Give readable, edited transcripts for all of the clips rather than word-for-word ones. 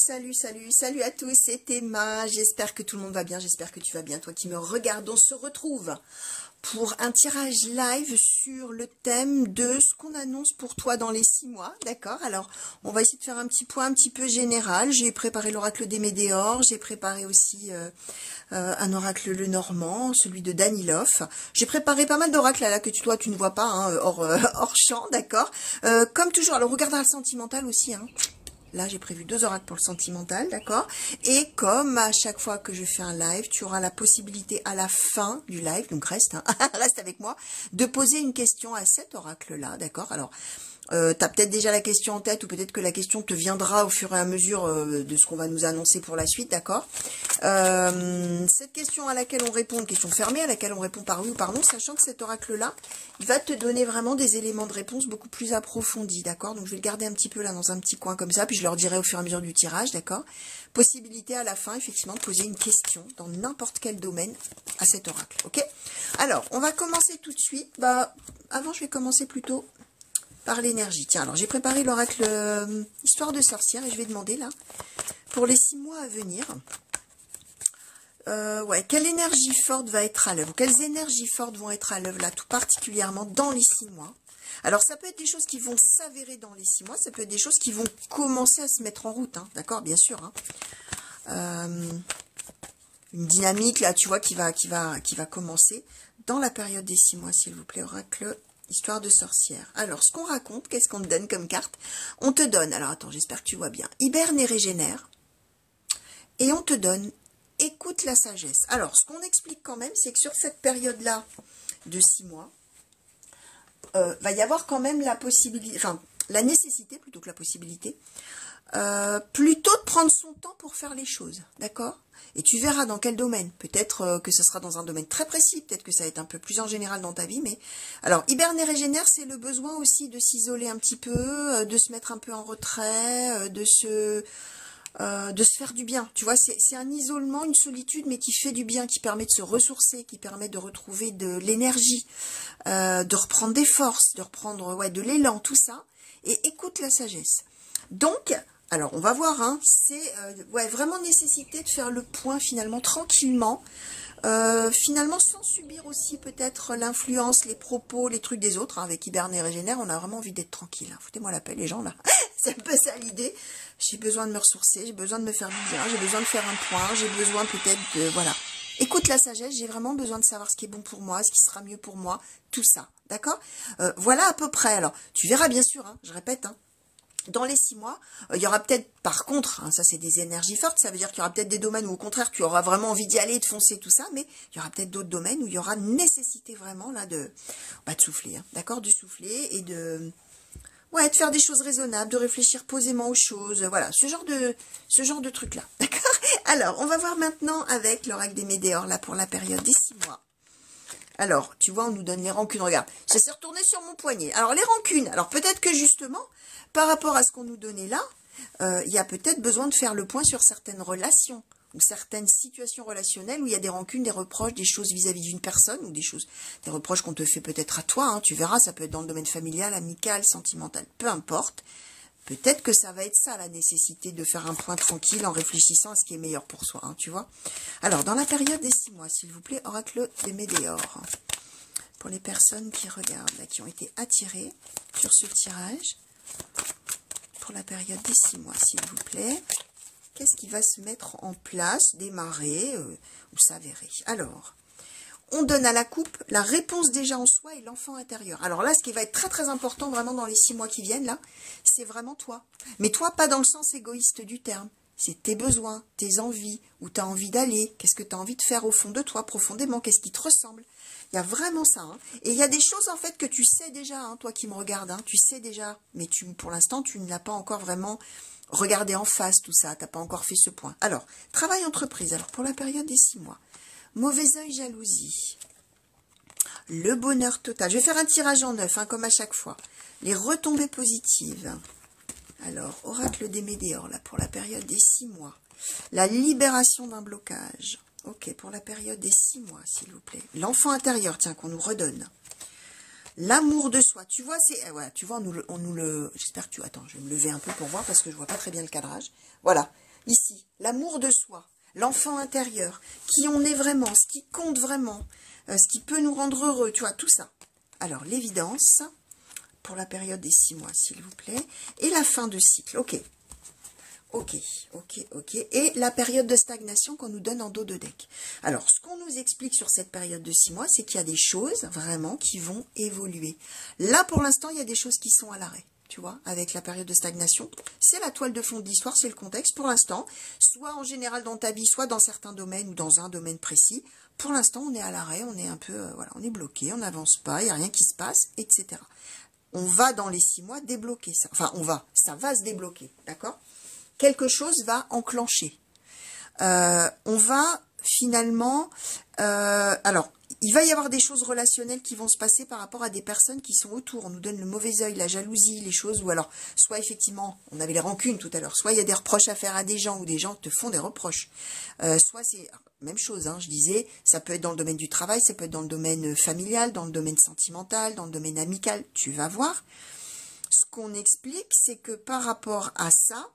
salut à tous, c'est Emma, j'espère que tout le monde va bien, j'espère que tu vas bien, toi qui me regardes, on se retrouve pour un tirage live sur le thème de ce qu'on annonce pour toi dans les 6 mois, d'accord? Alors, on va essayer de faire un petit point un petit peu général, j'ai préparé l'oracle des Médéors, j'ai préparé aussi un oracle le Normand, celui de Danilov, j'ai préparé pas mal d'oracles là que toi tu ne vois pas, hein, hors champ, d'accord? Comme toujours, alors regardera le sentimental aussi, hein. Là, j'ai prévu 2 oracles pour le sentimental, d'accord? Et comme à chaque fois que je fais un live, tu auras la possibilité à la fin du live, donc reste, hein, reste avec moi, de poser une question à cet oracle-là, d'accord? Alors, tu as peut-être déjà la question en tête ou peut-être que la question te viendra au fur et à mesure de ce qu'on va nous annoncer pour la suite, d'accord? Cette question à laquelle on répond, une question fermée à laquelle on répond par oui ou par non, sachant que cet oracle-là, il va te donner vraiment des éléments de réponse beaucoup plus approfondis, d'accord? Donc je vais le garder un petit peu là dans un petit coin comme ça, puis je leur dirai au fur et à mesure du tirage, d'accord? Possibilité à la fin, effectivement, de poser une question dans n'importe quel domaine à cet oracle, ok? Alors, on va commencer tout de suite. Avant, je vais commencer plutôt par l'énergie. Tiens, alors j'ai préparé l'oracle Histoire de sorcière et je vais demander là, pour les 6 mois à venir, quelle énergie forte va être à l'œuvre? Quelles énergies fortes vont être à l'œuvre là, tout particulièrement dans les 6 mois? Alors ça peut être des choses qui vont s'avérer dans les 6 mois, ça peut être des choses qui vont commencer à se mettre en route, hein, d'accord, bien sûr. Hein. Une dynamique là, tu vois, qui va commencer dans la période des 6 mois, s'il vous plaît, oracle Histoire de sorcière. Alors, ce qu'on raconte, qu'est-ce qu'on te donne comme carte? On te donne, alors attends, j'espère que tu vois bien, hiberne et régénère. Et on te donne, écoute la sagesse. Alors, ce qu'on explique quand même, c'est que sur cette période-là de 6 mois, va y avoir quand même la possibilité, enfin, la nécessité plutôt que la possibilité, plutôt de prendre son temps pour faire les choses, d'accord? Et tu verras dans quel domaine. Peut-être que ce sera dans un domaine très précis, peut-être que ça va être un peu plus en général dans ta vie, mais... Alors, hiberne et régénère, c'est le besoin aussi de s'isoler un petit peu, de se mettre un peu en retrait, de se faire du bien. Tu vois, c'est un isolement, une solitude, mais qui fait du bien, qui permet de se ressourcer, qui permet de retrouver de l'énergie, de reprendre des forces, de reprendre de l'élan, tout ça. Et écoute la sagesse. Donc... Alors, on va voir, hein, c'est vraiment nécessité de faire le point finalement tranquillement, finalement sans subir aussi peut-être l'influence, les propos, les trucs des autres. Hein, avec hiberne et régénère, on a vraiment envie d'être tranquille. Hein. Foutez-moi la paix, les gens, là. C'est un peu ça l'idée. J'ai besoin de me ressourcer, j'ai besoin de me faire du bien, j'ai besoin de faire un point, j'ai besoin peut-être de... Voilà. Écoute la sagesse, j'ai vraiment besoin de savoir ce qui est bon pour moi, ce qui sera mieux pour moi, tout ça. D'accord? Voilà à peu près. Alors, tu verras bien sûr, hein, je répète, hein. Dans les 6 mois, il y aura peut-être, par contre, hein, ça c'est des énergies fortes, ça veut dire qu'il y aura peut-être des domaines où au contraire tu auras vraiment envie d'y aller, de foncer, tout ça, mais il y aura peut-être d'autres domaines où il y aura nécessité vraiment là de souffler, hein, d'accord, de souffler et de faire des choses raisonnables, de réfléchir posément aux choses, voilà, ce genre de truc là, d'accord. Alors, on va voir maintenant avec l'oracle des Médéors là pour la période des 6 mois. Alors, tu vois, on nous donne les rancunes. Regarde, ça s'est retourné sur mon poignet. Alors, les rancunes. Alors, peut-être que justement, par rapport à ce qu'on nous donnait là, il y a peut-être besoin de faire le point sur certaines relations ou certaines situations relationnelles où il y a des rancunes, des reproches, des choses vis-à-vis d'une personne ou des reproches qu'on te fait peut-être à toi. Hein, tu verras, ça peut être dans le domaine familial, amical, sentimental, peu importe. Peut-être que ça va être ça, la nécessité de faire un point tranquille en réfléchissant à ce qui est meilleur pour soi, hein, tu vois. Alors, dans la période des 6 mois, s'il vous plaît, oracle des Médéors. Pour les personnes qui regardent, là, qui ont été attirées sur ce tirage, pour la période des 6 mois, s'il vous plaît, qu'est-ce qui va se mettre en place, démarrer ou s'avérer? Alors... On donne à la coupe la réponse déjà en soi et l'enfant intérieur. Alors là, ce qui va être très très important vraiment dans les 6 mois qui viennent, là, c'est vraiment toi. Mais toi, pas dans le sens égoïste du terme. C'est tes besoins, tes envies, où tu as envie d'aller, qu'est-ce que tu as envie de faire au fond de toi, profondément, qu'est-ce qui te ressemble. Il y a vraiment ça. Hein. Et il y a des choses en fait que tu sais déjà, hein, toi qui me regardes, hein, tu sais déjà. Mais pour l'instant, tu ne l'as pas encore vraiment regardé en face, tout ça. Tu n'as pas encore fait ce point. Alors, travail entreprise. Alors, pour la période des 6 mois. Mauvais œil, jalousie. Le bonheur total. Je vais faire un tirage en 9, hein, comme à chaque fois. Les retombées positives. Alors, oracle des Médéors, là, pour la période des 6 mois. La libération d'un blocage. Ok, pour la période des 6 mois, s'il vous plaît. L'enfant intérieur, tiens, qu'on nous redonne. L'amour de soi. Tu vois, c'est... tu vois, on nous le... J'espère que tu... Attends, je vais me lever un peu pour voir, parce que je vois pas très bien le cadrage. Voilà. ici, l'amour de soi, l'enfant intérieur, qui on est vraiment, ce qui compte vraiment, ce qui peut nous rendre heureux, tu vois, tout ça. Alors, l'évidence, pour la période des 6 mois, s'il vous plaît, et la fin de cycle, ok. Ok. Et la période de stagnation qu'on nous donne en dos de deck. Alors, ce qu'on nous explique sur cette période de 6 mois, c'est qu'il y a des choses, vraiment, qui vont évoluer. Là, pour l'instant, il y a des choses qui sont à l'arrêt. Tu vois, avec la période de stagnation, c'est la toile de fond de l'histoire, c'est le contexte pour l'instant, soit en général dans ta vie, soit dans certains domaines ou dans un domaine précis. Pour l'instant, on est à l'arrêt, on est un peu, voilà, on est bloqué, on n'avance pas, il n'y a rien qui se passe, etc. On va dans les 6 mois débloquer ça. Enfin, ça va se débloquer, d'accord? Quelque chose va enclencher. On va finalement... alors, il va y avoir des choses relationnelles qui vont se passer par rapport à des personnes qui sont autour. On nous donne le mauvais œil, la jalousie, les choses, ou alors, soit effectivement, on avait les rancunes tout à l'heure, soit il y a des reproches à faire à des gens, ou des gens te font des reproches. Soit c'est... Même chose, hein, je disais, ça peut être dans le domaine du travail, ça peut être dans le domaine familial, dans le domaine sentimental, dans le domaine amical, tu vas voir. Ce qu'on explique, c'est que par rapport à ça,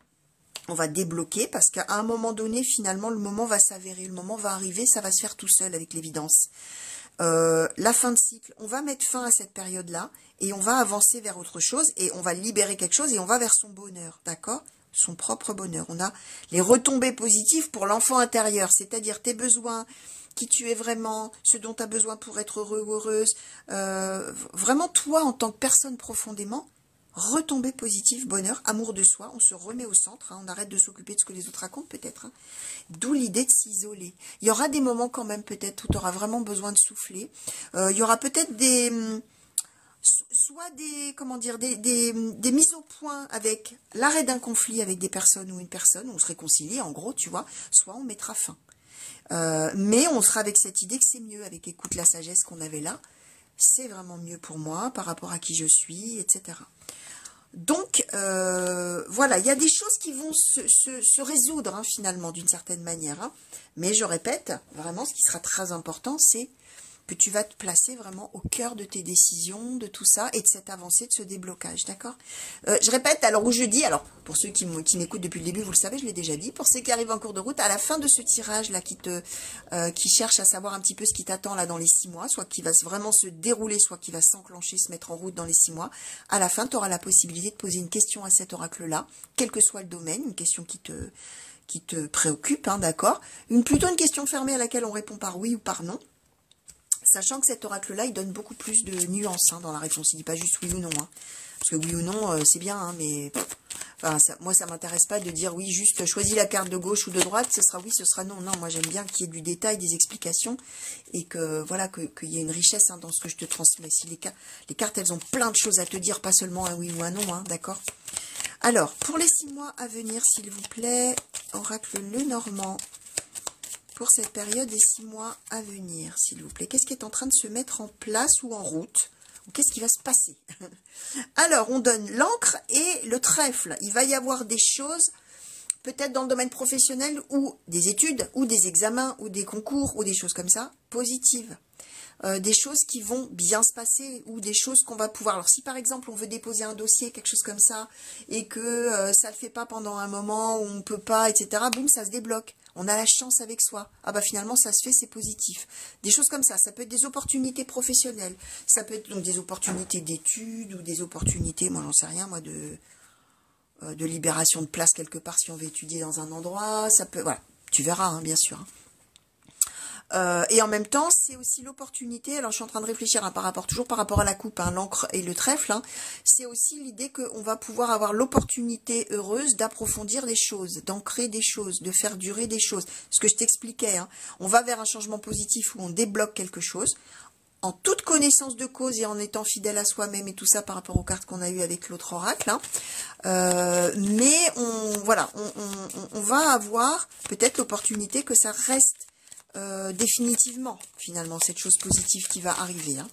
on va débloquer parce qu'à un moment donné, finalement, le moment va s'avérer, le moment va arriver, ça va se faire tout seul avec l'évidence. La fin de cycle, on va mettre fin à cette période-là et on va avancer vers autre chose et on va libérer quelque chose et on va vers son bonheur, d'accord? Son propre bonheur. On a les retombées positives pour l'enfant intérieur, c'est-à-dire tes besoins, qui tu es vraiment, ce dont tu as besoin pour être heureux ou heureuse, vraiment toi en tant que personne profondément, retombée positive, bonheur, amour de soi, on se remet au centre, hein, on arrête de s'occuper de ce que les autres racontent peut-être, hein. D'où l'idée de s'isoler. Il y aura des moments quand même peut-être où tu auras vraiment besoin de souffler, il y aura peut-être des... soit des, comment dire, des mises au point avec l'arrêt d'un conflit avec des personnes ou une personne, on se réconcilie en gros, tu vois, soit on mettra fin. Mais on sera avec cette idée que c'est mieux, avec écoute la sagesse qu'on avait là, c'est vraiment mieux pour moi par rapport à qui je suis, etc. Donc, voilà, il y a des choses qui vont se résoudre, hein, finalement, d'une certaine manière. Hein. Mais je répète, vraiment, ce qui sera très important, c'est que tu vas te placer vraiment au cœur de tes décisions, de tout ça, et de cette avancée, de ce déblocage, d'accord? Je répète, alors où je dis, alors pour ceux qui m'écoutent depuis le début, vous le savez, je l'ai déjà dit, pour ceux qui arrivent en cours de route, à la fin de ce tirage-là, qui cherche à savoir un petit peu ce qui t'attend là dans les 6 mois, soit qui va vraiment se dérouler, soit qui va s'enclencher, se mettre en route dans les 6 mois, à la fin, tu auras la possibilité de poser une question à cet oracle-là, quel que soit le domaine, une question qui te préoccupe, hein, d'accord? Plutôt une question fermée à laquelle on répond par oui ou par non. Sachant que cet oracle-là, il donne beaucoup plus de nuances, hein, dans la réponse. Il dit pas juste oui ou non. Hein. Parce que oui ou non, c'est bien, hein, mais enfin, moi, ça m'intéresse pas de dire oui, juste choisis la carte de gauche ou de droite, ce sera oui, ce sera non. Non, moi, j'aime bien qu'il y ait du détail, des explications, et que voilà, qu'il y ait une richesse, hein, dans ce que je te transmets. Si les cartes, elles ont plein de choses à te dire, pas seulement un oui ou un non, hein, d'accord? Alors, pour les 6 mois à venir, s'il vous plaît, oracle Lenormand. Pour cette période des 6 mois à venir, s'il vous plaît. Qu'est-ce qui est en train de se mettre en place ou en route? Ou qu'est-ce qui va se passer? Alors, on donne l'encre et le trèfle. Il va y avoir des choses, peut-être dans le domaine professionnel, ou des études, ou des examens, ou des concours, ou des choses comme ça, positives. Des choses qui vont bien se passer, ou des choses qu'on va pouvoir... Alors, si par exemple, on veut déposer un dossier, quelque chose comme ça, et que ça ne le fait pas pendant un moment, où on ne peut pas, etc., boum, ça se débloque. On a la chance avec soi. Ah bah finalement, ça se fait, c'est positif. Des choses comme ça. Ça peut être des opportunités professionnelles. Ça peut être donc des opportunités d'études ou des opportunités, moi j'en sais rien, moi, de libération de place quelque part si on veut étudier dans un endroit. Ça peut, voilà, tu verras, hein, bien sûr. Et en même temps, c'est aussi l'opportunité, alors je suis en train de réfléchir, hein, toujours par rapport à la coupe, hein, l'encre et le trèfle, hein, c'est aussi l'idée qu'on va pouvoir avoir l'opportunité heureuse d'approfondir des choses, d'ancrer des choses, de faire durer des choses. Ce que je t'expliquais, hein, on va vers un changement positif où on débloque quelque chose, en toute connaissance de cause et en étant fidèle à soi-même et tout ça par rapport aux cartes qu'on a eues avec l'autre oracle. Hein. Mais on va avoir peut-être l'opportunité que ça reste définitivement, finalement, cette chose positive qui va arriver. Hein.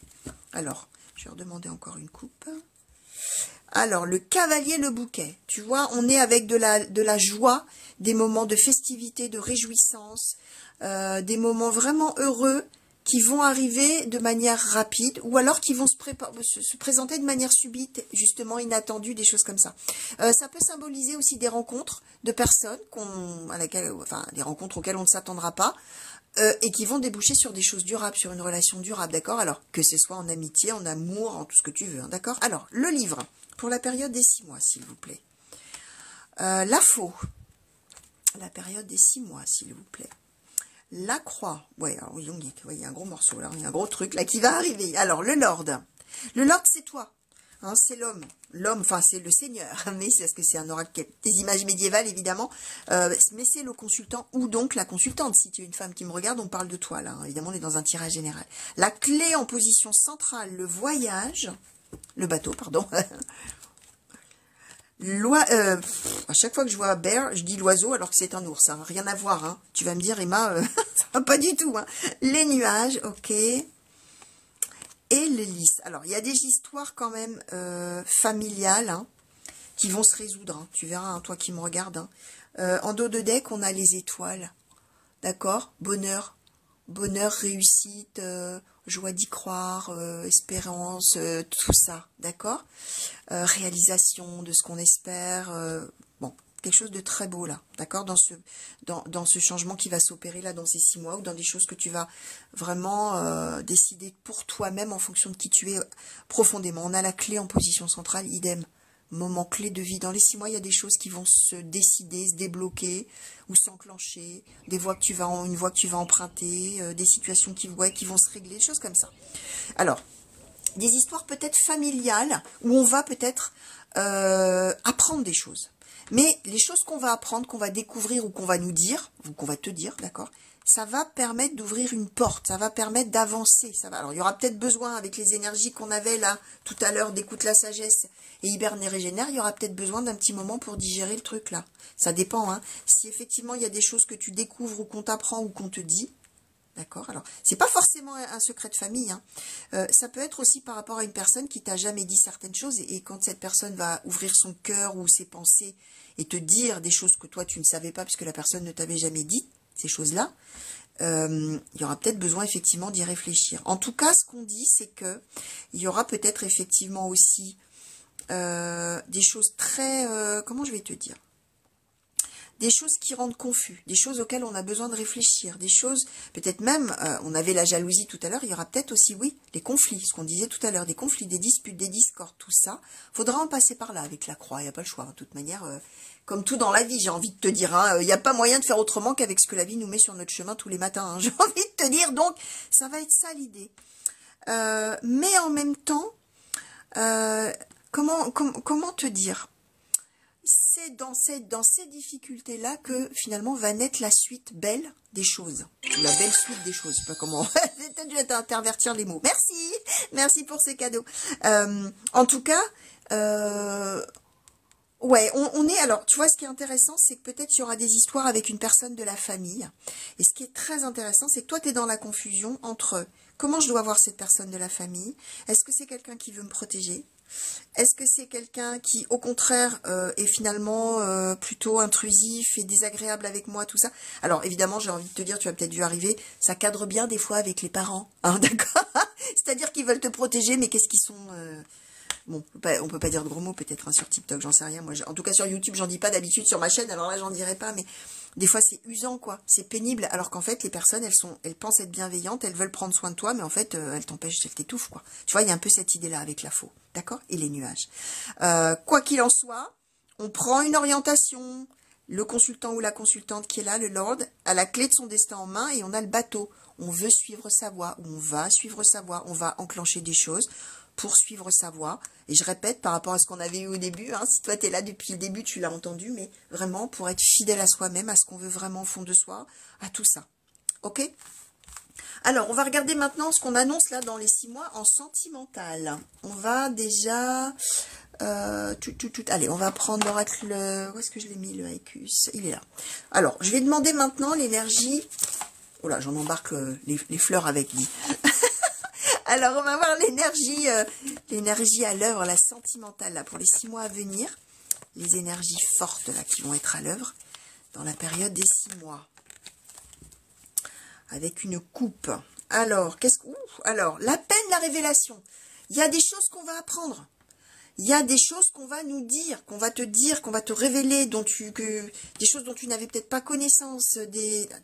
Alors, je vais redemander encore une coupe. Alors, le cavalier, le bouquet. Tu vois, on est avec de la joie, des moments de festivité, de réjouissance, des moments vraiment heureux qui vont arriver de manière rapide, ou alors qui vont se présenter de manière subite, justement inattendue, des choses comme ça. Ça peut symboliser aussi des rencontres de personnes des rencontres auxquelles on ne s'attendra pas, et qui vont déboucher sur des choses durables, sur une relation durable, d'accord? Alors, que ce soit en amitié, en amour, en tout ce que tu veux, hein, d'accord? Alors, le livre, pour la période des 6 mois, s'il vous plaît. La faux, la période des 6 mois, s'il vous plaît. La croix, ouais, alors Jungique, ouais, il y a un gros morceau là, il y a un gros truc là qui va arriver. Alors, le Lord. Le Lord, c'est toi. Hein, c'est l'homme. L'homme, enfin, c'est le Seigneur. Mais c'est parce que c'est un oracle, des images médiévales, évidemment. Mais c'est le consultant ou donc la consultante. Si tu es une femme qui me regarde, on parle de toi là. Hein. Évidemment, on est dans un tirage général. La clé en position centrale, le voyage. Le bateau, pardon. À chaque fois que je vois bear, je dis l'oiseau alors que c'est un ours, hein. Rien à voir, hein. Tu vas me dire, Emma, ça va pas du tout, hein. Les nuages, ok. Et le lys. Alors, il y a des histoires quand même familiales, hein, qui vont se résoudre, hein. Tu verras, hein, toi qui me regardes, hein. En dos de deck, on a les étoiles, d'accord? Bonheur, réussite, joie d'y croire, espérance, tout ça, d'accord? Réalisation de ce qu'on espère, bon, quelque chose de très beau là, d'accord? Dans ce changement qui va s'opérer là dans ces 6 mois, ou dans des choses que tu vas vraiment décider pour toi-même en fonction de qui tu es profondément. On a la clé en position centrale, idem. Moment clé de vie. Dans les 6 mois, il y a des choses qui vont se décider, se débloquer ou s'enclencher, une voie que tu vas emprunter, des situations qui vont se régler, des choses comme ça. Alors, des histoires peut-être familiales où on va peut-être apprendre des choses. Mais les choses qu'on va apprendre, qu'on va découvrir ou qu'on va nous dire, ou qu'on va te dire, d'accord, ça va permettre d'ouvrir une porte, ça va permettre d'avancer. Alors, il y aura peut-être besoin, avec les énergies qu'on avait là tout à l'heure, d'écoute la sagesse et hiberne et régénère, il y aura peut-être besoin d'un petit moment pour digérer le truc là. Ça dépend, hein. Si effectivement il y a des choses que tu découvres ou qu'on t'apprend ou qu'on te dit, d'accord? Alors, c'est pas forcément un secret de famille, hein. Ça peut être aussi par rapport à une personne qui t'a jamais dit certaines choses, et quand cette personne va ouvrir son cœur ou ses pensées et te dire des choses que toi tu ne savais pas puisque la personne ne t'avait jamais dit ces choses-là, il y aura peut-être besoin effectivement d'y réfléchir. En tout cas, ce qu'on dit, c'est que il y aura peut-être effectivement aussi des choses très, comment je vais te dire, des choses qui rendent confus, des choses auxquelles on a besoin de réfléchir, des choses, peut-être même, on avait la jalousie tout à l'heure, il y aura peut-être aussi, oui, les conflits, ce qu'on disait tout à l'heure, des conflits, des disputes, des discordes, tout ça, faudra en passer par là avec la croix, il n'y a pas le choix, hein, de toute manière, comme tout dans la vie, j'ai envie de te dire, hein, il n'y a pas moyen de faire autrement qu'avec ce que la vie nous met sur notre chemin tous les matins, hein, j'ai envie de te dire, donc, ça va être ça l'idée. Mais en même temps, comment te dire, c'est dans ces difficultés-là que finalement va naître la suite belle des choses. La belle suite des choses. Je sais pas comment. Peut-être je vais t'intervertir les mots. Merci pour ces cadeaux. En tout cas, ouais, on est... Alors, tu vois, ce qui est intéressant, c'est que peut-être il y aura des histoires avec une personne de la famille. Et ce qui est très intéressant, c'est que toi, tu es dans la confusion entre comment je dois voir cette personne de la famille. Est-ce que c'est quelqu'un qui veut me protéger? Est-ce que c'est quelqu'un qui, au contraire, est finalement plutôt intrusif et désagréable avec moi, tout ça? Alors, évidemment, j'ai envie de te dire, tu as peut-être vu arriver, ça cadre bien des fois avec les parents, hein, d'accord? C'est-à-dire qu'ils veulent te protéger, mais qu'est-ce qu'ils sont... Bon, on peut pas dire de gros mots peut-être, hein, sur TikTok, j'en sais rien. Moi, en tout cas sur YouTube, j'en dis pas d'habitude, sur ma chaîne, alors là, j'en dirai pas, mais des fois, c'est usant, quoi. C'est pénible, alors qu'en fait, les personnes, elles pensent être bienveillantes, elles veulent prendre soin de toi, mais en fait, elles t'empêchent, elles t'étouffent, quoi. Tu vois, il y a un peu cette idée-là avec la faux, d'accord? Et les nuages. Quoi qu'il en soit, on prend une orientation, le consultant ou la consultante qui est là, le Lord, a la clé de son destin en main, et on a le bateau. On veut suivre sa voie, ou on va suivre sa voie, on va enclencher des choses pour suivre sa voie. Et je répète, par rapport à ce qu'on avait eu au début, hein, si toi tu es là depuis le début, tu l'as entendu, mais vraiment pour être fidèle à soi-même, à ce qu'on veut vraiment au fond de soi, à tout ça. Ok? Alors, on va regarder maintenant ce qu'on annonce là dans les 6 mois en sentimental. On va déjà... Allez, on va prendre l'oracle... Où est-ce que je l'ai mis, le Haïkus? Il est là. Alors, je vais demander maintenant l'énergie... Oh là, j'en embarque les fleurs avec lui. Alors, on va voir l'énergie à l'œuvre, la sentimentale, là, pour les 6 mois à venir. Les énergies fortes, là, qui vont être à l'œuvre dans la période des 6 mois. Avec une coupe. Alors, alors, la peine, la révélation. Il y a des choses qu'on va apprendre. Il y a des choses qu'on va nous dire, qu'on va te révéler, des choses dont tu n'avais peut-être pas connaissance.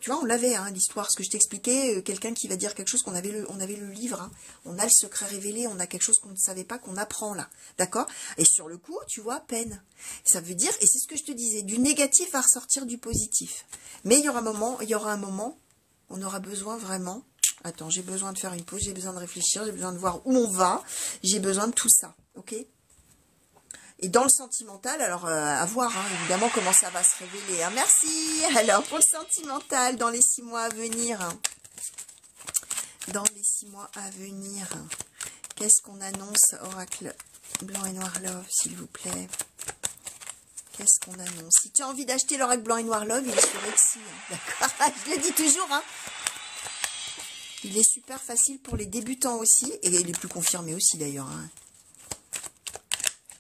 Tu vois, on l'avait, hein, l'histoire, ce que je t'expliquais, quelqu'un qui va dire quelque chose on avait le livre, hein. On a le secret révélé, on a quelque chose qu'on ne savait pas, qu'on apprend là, d'accord? Et sur le coup, tu vois, peine. Ça veut dire, et c'est ce que je te disais, du négatif va ressortir du positif. Mais il y aura un moment, on aura besoin vraiment. Attends, j'ai besoin de faire une pause, j'ai besoin de réfléchir, j'ai besoin de voir où on va, j'ai besoin de tout ça, ok? Et dans le sentimental, alors à voir, hein, évidemment, comment ça va se révéler. Hein. Merci. Alors, pour le sentimental, dans les 6 mois à venir, qu'est-ce qu'on annonce, oracle blanc et noir love, s'il vous plaît? Qu'est-ce qu'on annonce? Si tu as envie d'acheter l'oracle blanc et noir love, il est sur Etsy. Hein, d'accord? Je le dis toujours, hein. Il est super facile pour les débutants aussi, et les plus confirmés aussi d'ailleurs, hein.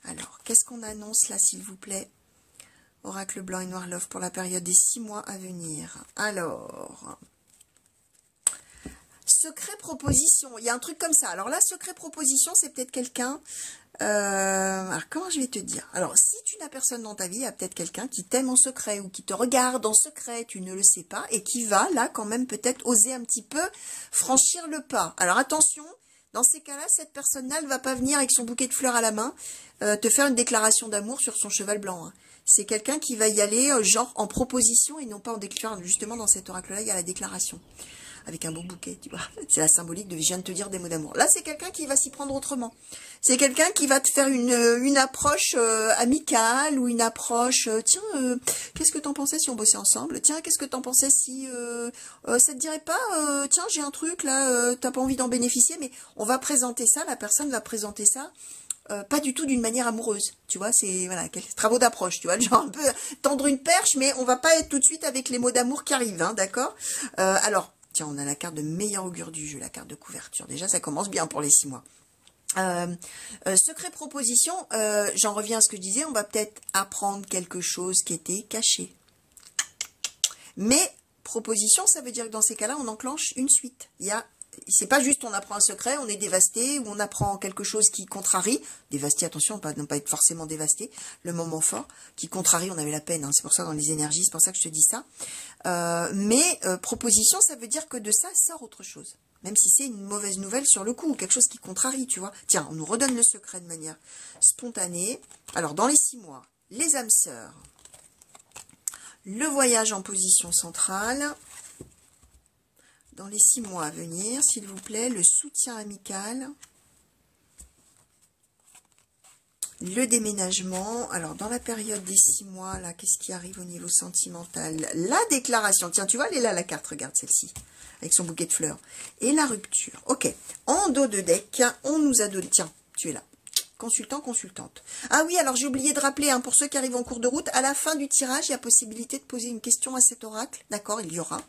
Alors, qu'est-ce qu'on annonce là, s'il vous plaît? Oracle blanc et noir love pour la période des 6 mois à venir. Alors, secret proposition. Il y a un truc comme ça. Alors là, secret proposition, c'est peut-être quelqu'un... alors, comment je vais te dire? Alors, si tu n'as personne dans ta vie, il y a peut-être quelqu'un qui t'aime en secret ou qui te regarde en secret, tu ne le sais pas, et qui va, là, quand même, peut-être oser un petit peu franchir le pas. Alors, attention... Dans ces cas-là, cette personne-là ne va pas venir avec son bouquet de fleurs à la main te faire une déclaration d'amour sur son cheval blanc. Hein. C'est quelqu'un qui va y aller genre en proposition et non pas en déclaration. Justement, dans cet oracle-là, il y a la déclaration. Avec un beau bouquet, tu vois. C'est la symbolique de « je viens de te dire des mots d'amour ». Là, c'est quelqu'un qui va s'y prendre autrement. C'est quelqu'un qui va te faire une approche amicale ou une approche tiens, qu'est-ce que t'en pensais si on bossait ensemble? Tiens, qu'est-ce que t'en pensais si ça te dirait pas tiens, j'ai un truc là, t'as pas envie d'en bénéficier, mais on va présenter ça, la personne va présenter ça pas du tout d'une manière amoureuse, tu vois, c'est voilà, quelques travaux d'approche, tu vois, genre un peu tendre une perche, mais on va pas être tout de suite avec les mots d'amour qui arrivent, hein, d'accord? Alors, tiens, on a la carte de meilleur augure du jeu, la carte de couverture. Déjà, ça commence bien pour les 6 mois. Secret proposition, j'en reviens à ce que je disais, on va peut-être apprendre quelque chose qui était caché. Mais proposition, ça veut dire que dans ces cas-là, on enclenche une suite. C'est pas juste on apprend un secret, on est dévasté, ou on apprend quelque chose qui contrarie. Dévasté, attention, ne pas être forcément dévasté. Le moment fort, qui contrarie, on avait la peine. Hein, c'est pour ça dans les énergies, c'est pour ça que je te dis ça. Mais proposition, ça veut dire que de ça sort autre chose. Même si c'est une mauvaise nouvelle sur le coup, ou quelque chose qui contrarie, tu vois. Tiens, on nous redonne le secret de manière spontanée. Alors, dans les 6 mois, les âmes sœurs, le voyage en position centrale. Dans les 6 mois à venir, s'il vous plaît, le soutien amical, le déménagement. Alors, dans la période des 6 mois, là, qu'est-ce qui arrive au niveau sentimental? La déclaration. Tiens, tu vois, elle est là, la carte, regarde celle-ci, avec son bouquet de fleurs. Et la rupture. Ok. En dos de deck, on nous a donné... Tiens, tu es là. Consultant, consultante. Ah oui, alors j'ai oublié de rappeler, hein, pour ceux qui arrivent en cours de route, à la fin du tirage, il y a possibilité de poser une question à cet oracle. D'accord, il y aura.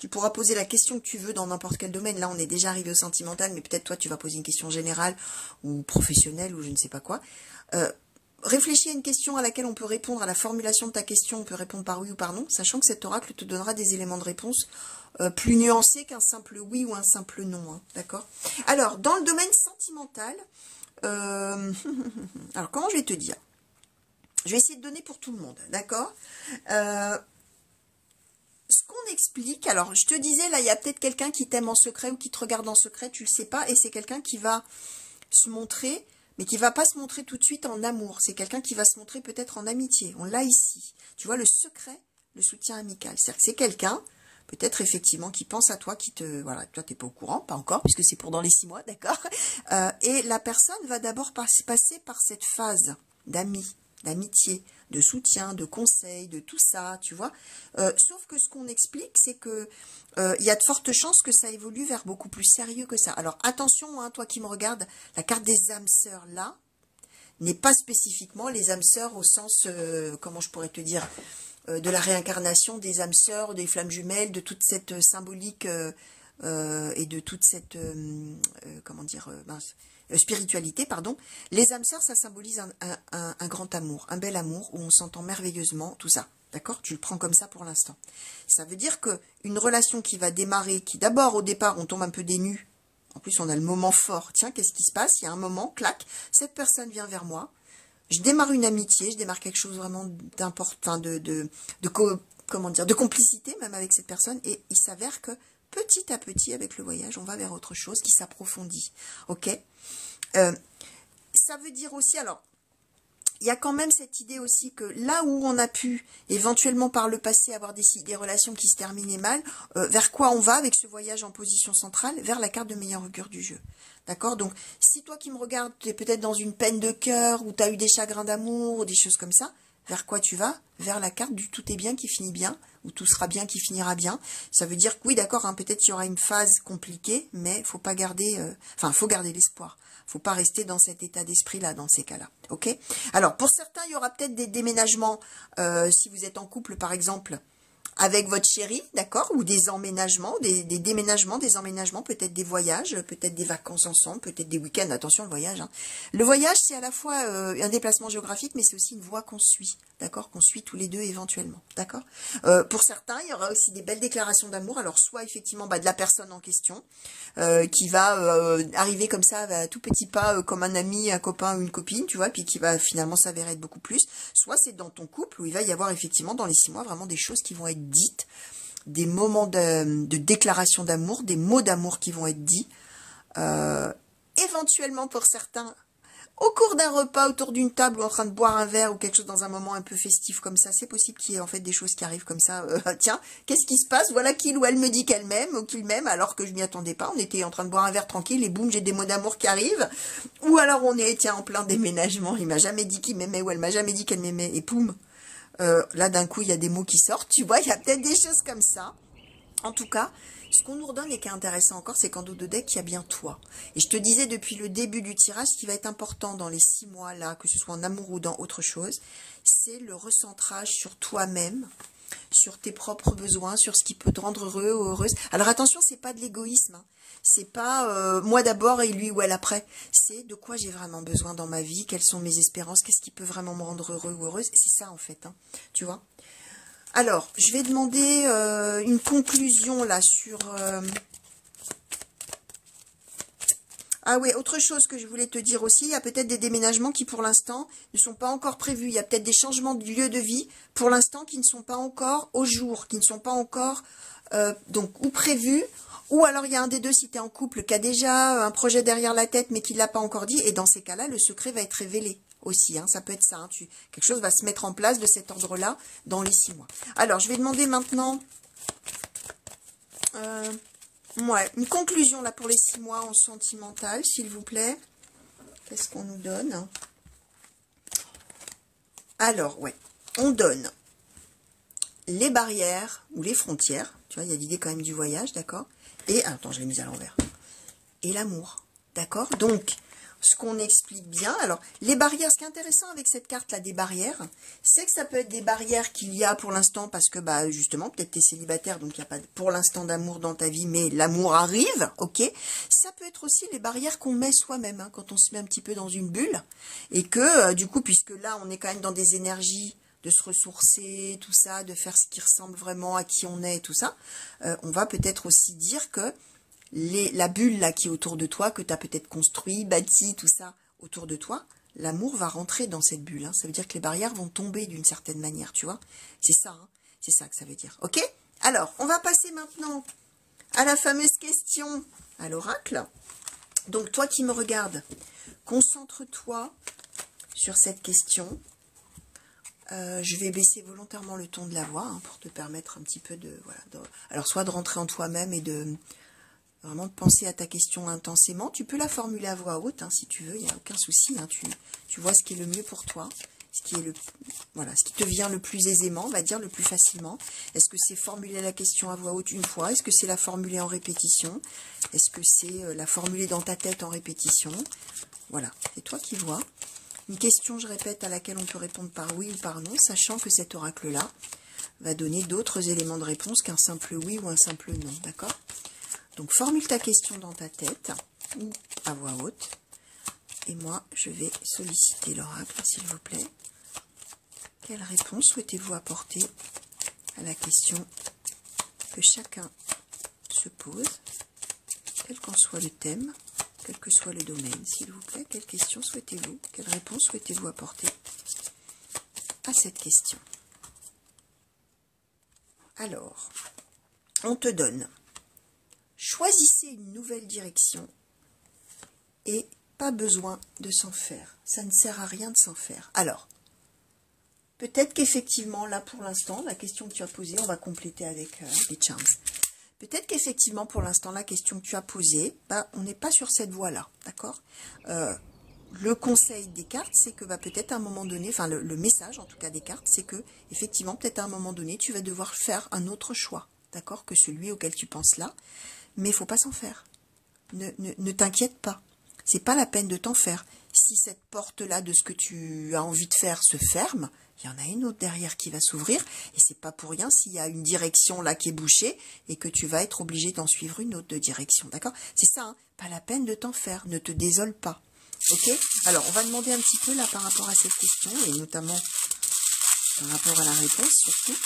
Tu pourras poser la question que tu veux dans n'importe quel domaine. Là, on est déjà arrivé au sentimental, mais peut-être toi, tu vas poser une question générale ou professionnelle ou je ne sais pas quoi. Réfléchis à une question à laquelle on peut répondre, à la formulation de ta question, on peut répondre par oui ou par non, sachant que cet oracle te donnera des éléments de réponse plus nuancés qu'un simple oui ou un simple non. Hein, d'accord. Alors, dans le domaine sentimental... alors, comment je vais te dire? Je vais essayer de donner pour tout le monde, d'accord? Ce qu'on explique, alors, je te disais, là, il y a peut-être quelqu'un qui t'aime en secret ou qui te regarde en secret, tu le sais pas, et c'est quelqu'un qui va se montrer, mais qui va pas se montrer tout de suite en amour. C'est quelqu'un qui va se montrer peut-être en amitié. On l'a ici. Tu vois, le secret, le soutien amical. C'est-à-dire que c'est quelqu'un... Peut-être effectivement qui pense à toi, qui te... Voilà, toi t'es pas au courant, pas encore, puisque c'est pour dans les 6 mois, d'accord. Et la personne va d'abord passer par cette phase d'amis, d'amitié, de soutien, de conseil, de tout ça, tu vois. Sauf que ce qu'on explique, c'est que il y a de fortes chances que ça évolue vers beaucoup plus sérieux que ça. Alors attention, hein, toi qui me regardes, la carte des âmes sœurs là n'est pas spécifiquement les âmes sœurs au sens, comment je pourrais te dire, de la réincarnation des âmes sœurs, des flammes jumelles, de toute cette symbolique et de toute cette comment dire spiritualité, pardon. Les âmes sœurs, ça symbolise un grand amour, un bel amour où on s'entend merveilleusement, tout ça. D'accord? Tu le prends comme ça pour l'instant. Ça veut dire que une relation qui va démarrer, qui d'abord au départ on tombe un peu des nues. En plus on a le moment fort. Tiens, qu'est-ce qui se passe? Il y a un moment, clac, cette personne vient vers moi. Je démarre une amitié, je démarre quelque chose vraiment d'important, comment dire, de complicité même avec cette personne. Et il s'avère que petit à petit, avec le voyage, on va vers autre chose qui s'approfondit. Ok? Ça veut dire aussi, alors, il y a quand même cette idée aussi que là où on a pu éventuellement par le passé avoir des relations qui se terminaient mal, vers quoi on va avec ce voyage en position centrale? Vers la carte de meilleur augure du jeu. D'accord? Donc, si toi qui me regardes, tu es peut-être dans une peine de cœur, ou tu as eu des chagrins d'amour, ou des choses comme ça, vers quoi tu vas? Vers la carte du tout est bien qui finit bien, ou tout sera bien qui finira bien. Ça veut dire que oui, d'accord, hein, peut-être qu'il y aura une phase compliquée, mais faut pas garder, faut garder l'espoir. Faut pas rester dans cet état d'esprit-là, dans ces cas-là. Ok? Alors, pour certains, il y aura peut-être des déménagements, si vous êtes en couple, par exemple, avec votre chéri, d'accord, ou des emménagements, des déménagements, des emménagements, peut-être des voyages, peut-être des vacances ensemble, peut-être des week-ends, attention le voyage. Hein. Le voyage, c'est à la fois un déplacement géographique, mais c'est aussi une voie qu'on suit, d'accord, qu'on suit tous les deux éventuellement, d'accord. Pour certains, il y aura aussi des belles déclarations d'amour, alors soit effectivement de la personne en question, qui va arriver comme ça, à tout petit pas, comme un ami, un copain ou une copine, tu vois, puis qui va finalement s'avérer être beaucoup plus, soit c'est dans ton couple où il va y avoir effectivement dans les 6 mois vraiment des choses qui vont être dites, des moments de déclaration d'amour, des mots d'amour qui vont être dits, éventuellement pour certains, au cours d'un repas autour d'une table ou en train de boire un verre ou quelque chose dans un moment un peu festif comme ça, c'est possible qu'il y ait en fait des choses qui arrivent comme ça. Tiens, qu'est-ce qui se passe? Voilà qu'il ou elle me dit qu'elle m'aime ou qu'il m'aime alors que je m'y attendais pas. On était en train de boire un verre tranquille et boum, j'ai des mots d'amour qui arrivent. Ou alors on est, tiens, en plein déménagement. Il m'a jamais dit qu'il m'aimait ou elle m'a jamais dit qu'elle m'aimait et poum. Là d'un coup il y a des mots qui sortent. Tu vois, il y a peut-être des choses comme ça. En tout cas, ce qu'on nous redonne et qui est intéressant encore, c'est qu'en dos de deck, il y a bien toi. Et je te disais depuis le début du tirage, ce qui va être important dans les 6 mois là, que ce soit en amour ou dans autre chose, c'est le recentrage sur toi-même, sur tes propres besoins, sur ce qui peut te rendre heureux ou heureuse. Alors attention, c'est pas de l'égoïsme, hein. C'est pas moi d'abord et lui ou elle après. C'est de quoi j'ai vraiment besoin dans ma vie, quelles sont mes espérances, qu'est-ce qui peut vraiment me rendre heureux ou heureuse. C'est ça en fait, hein, tu vois. Alors, je vais demander une conclusion là sur... Ah oui, autre chose que je voulais te dire aussi, il y a peut-être des déménagements qui pour l'instant ne sont pas encore prévus. Il y a peut-être des changements de lieu de vie pour l'instant qui ne sont pas encore au jour, qui ne sont pas encore donc ou prévus, ou alors il y a un des deux si tu es en couple qui a déjà un projet derrière la tête mais qui ne l'a pas encore dit, et dans ces cas-là, le secret va être révélé. Aussi, hein, ça peut être ça, hein, quelque chose va se mettre en place de cet ordre-là dans les 6 mois. Alors, je vais demander maintenant une conclusion là pour les 6 mois en sentimental, s'il vous plaît. Qu'est-ce qu'on nous donne? Alors, ouais, on donne les barrières ou les frontières. Tu vois, il y a l'idée quand même du voyage, d'accord? Et, attends, je l'ai mise à l'envers. Et l'amour, d'accord? Donc, ce qu'on explique bien. Alors, les barrières, ce qui est intéressant avec cette carte-là des barrières, c'est que ça peut être des barrières qu'il y a pour l'instant parce que, bah, justement, peut-être tu es célibataire, donc il n'y a pas pour l'instant d'amour dans ta vie, mais l'amour arrive, ok? Ça peut être aussi les barrières qu'on met soi-même, hein, quand on se met un petit peu dans une bulle, et que, du coup, puisque là, on est quand même dans des énergies de se ressourcer, tout ça, de faire ce qui ressemble vraiment à qui on est, tout ça, on va peut-être aussi dire que la bulle là qui est autour de toi, que tu as peut-être construit, bâti, tout ça autour de toi, l'amour va rentrer dans cette bulle. Hein. Ça veut dire que les barrières vont tomber d'une certaine manière, tu vois. C'est ça, hein. C'est ça que ça veut dire. Ok? Alors, on va passer maintenant à la fameuse question à l'oracle. Donc, toi qui me regardes, concentre-toi sur cette question. Je vais baisser volontairement le ton de la voix hein, pour te permettre un petit peu de... Voilà, alors, soit de rentrer en toi-même et de... Vraiment de penser à ta question intensément. Tu peux la formuler à voix haute, hein, si tu veux, il n'y a aucun souci. Hein, tu vois ce qui est le mieux pour toi, ce qui te vient le plus aisément, on va dire le plus facilement. Est-ce que c'est formuler la question à voix haute une fois? Est-ce que c'est la formuler en répétition? Est-ce que c'est la formuler dans ta tête en répétition? Voilà, c'est toi qui vois. Une question, je répète, à laquelle on peut répondre par oui ou par non, sachant que cet oracle-là va donner d'autres éléments de réponse qu'un simple oui ou un simple non, d'accord? Donc, formule ta question dans ta tête ou à voix haute. Et moi, je vais solliciter l'oracle, s'il vous plaît. Quelle réponse souhaitez-vous apporter à la question que chacun se pose, quel qu'en soit le thème, quel que soit le domaine, s'il vous plaît? Quelle question souhaitez-vous, quelle réponse souhaitez-vous apporter à cette question? Alors, on te donne, choisissez une nouvelle direction et pas besoin de s'en faire. Ça ne sert à rien de s'en faire. Alors, peut-être qu'effectivement, là pour l'instant, la question que tu as posée, on va compléter avec les charms. Peut-être qu'effectivement, pour l'instant, la question que tu as posée, bah, on n'est pas sur cette voie-là, d'accord? Le conseil des cartes, c'est que bah, peut-être à un moment donné, enfin le message en tout cas des cartes, c'est que effectivement, peut-être à un moment donné, tu vas devoir faire un autre choix, d'accord, que celui auquel tu penses là, mais il faut pas s'en faire. Ne t'inquiète pas. C'est pas la peine de t'en faire. Si cette porte-là de ce que tu as envie de faire se ferme, il y en a une autre derrière qui va s'ouvrir, et c'est pas pour rien s'il y a une direction là qui est bouchée, et que tu vas être obligé d'en suivre une autre de direction, d'accord? C'est ça, hein, pas la peine de t'en faire, ne te désole pas. Ok? Alors, on va demander un petit peu là par rapport à cette question, et notamment par rapport à la réponse surtout.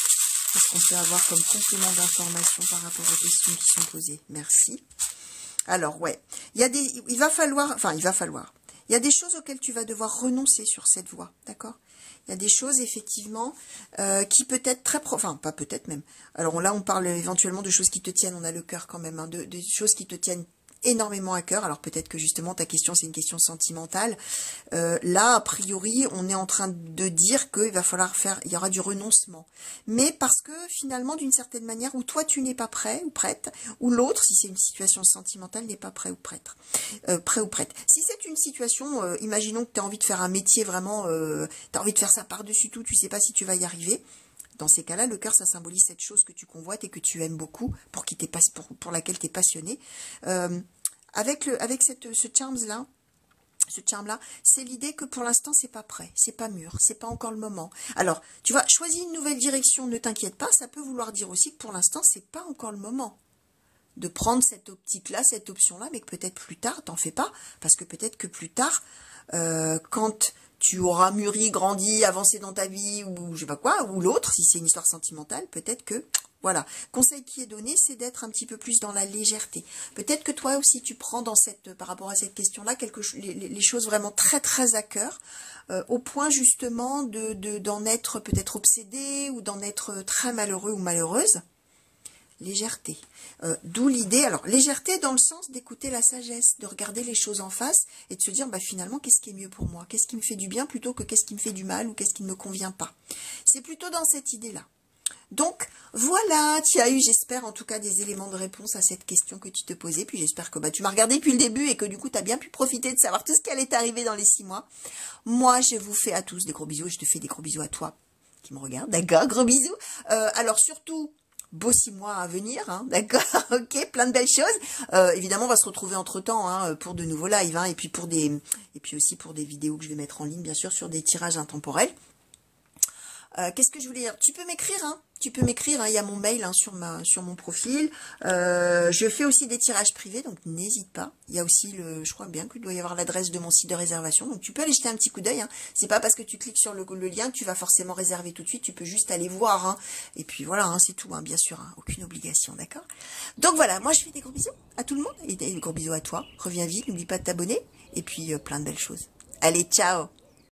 Qu'est-ce qu'on peut avoir comme complément d'information par rapport aux questions qui sont posées? Merci. Alors, ouais, il va falloir, il y a des choses auxquelles tu vas devoir renoncer sur cette voie, d'accord? Il y a des choses, effectivement, qui peut être très... Enfin, pas peut-être même. Alors là, on parle éventuellement de choses qui te tiennent, on a le cœur quand même, hein, de choses qui te tiennent énormément à cœur. Alors peut-être que justement ta question c'est une question sentimentale. Là a priori on est en train de dire qu'il va falloir faire, il y aura du renoncement, mais parce que finalement d'une certaine manière où toi tu n'es pas prêt ou prête, ou l'autre si c'est une situation sentimentale n'est pas prêt ou prête, Si c'est une situation, imaginons que tu as envie de faire un métier vraiment, tu as envie de faire ça par-dessus tout, tu sais pas si tu vas y arriver. Dans ces cas-là, le cœur, ça symbolise cette chose que tu convoites et que tu aimes beaucoup, pour laquelle tu es passionné. Avec ce charm-là, c'est l'idée que pour l'instant, c'est pas prêt, c'est pas mûr, c'est pas encore le moment. Alors, tu vois, choisis une nouvelle direction, ne t'inquiète pas, ça peut vouloir dire aussi que pour l'instant, c'est pas encore le moment de prendre cette optique-là, cette option-là, mais que peut-être plus tard, t'en fais pas, parce que peut-être que plus tard, quand tu auras mûri, grandi, avancé dans ta vie, ou je sais pas quoi, ou l'autre, si c'est une histoire sentimentale, peut-être que, voilà. Conseil qui est donné, c'est d'être un petit peu plus dans la légèreté. Peut-être que toi aussi, tu prends par rapport à cette question-là, les choses vraiment très très à cœur, au point justement d'en être peut-être obsédé, ou d'en être très malheureux ou malheureuse. Légèreté. D'où l'idée, alors légèreté dans le sens d'écouter la sagesse, de regarder les choses en face et de se dire bah, finalement qu'est-ce qui est mieux pour moi, qu'est-ce qui me fait du bien plutôt que qu'est-ce qui me fait du mal ou qu'est-ce qui ne me convient pas. C'est plutôt dans cette idée-là. Donc voilà, tu as eu, j'espère en tout cas des éléments de réponse à cette question que tu te posais, puis j'espère que bah, tu m'as regardé depuis le début et que du coup tu as bien pu profiter de savoir tout ce qui allait t'arriver dans les 6 mois. Moi je vous fais à tous des gros bisous, je te fais des gros bisous à toi qui me regarde, d'accord, gros bisous. Alors surtout, beau 6 mois à venir, hein, d'accord, ok, plein de belles choses. Évidemment, on va se retrouver entre-temps hein, pour de nouveaux lives, hein, et puis aussi pour des vidéos que je vais mettre en ligne, bien sûr, sur des tirages intemporels. Qu'est-ce que je voulais dire? Tu peux m'écrire, hein. Tu peux m'écrire, hein, il y a mon mail hein, sur mon profil. Je fais aussi des tirages privés, donc n'hésite pas. Il y a aussi je crois bien qu'il doit y avoir l'adresse de mon site de réservation, donc tu peux aller jeter un petit coup d'œil. Hein. C'est pas parce que tu cliques sur le lien que tu vas forcément réserver tout de suite. Tu peux juste aller voir. Hein. Et puis voilà, hein, c'est tout, hein, bien sûr, hein, aucune obligation, d'accord. Donc voilà, moi je fais des gros bisous à tout le monde et des gros bisous à toi. Reviens vite, n'oublie pas de t'abonner et puis plein de belles choses. Allez, ciao.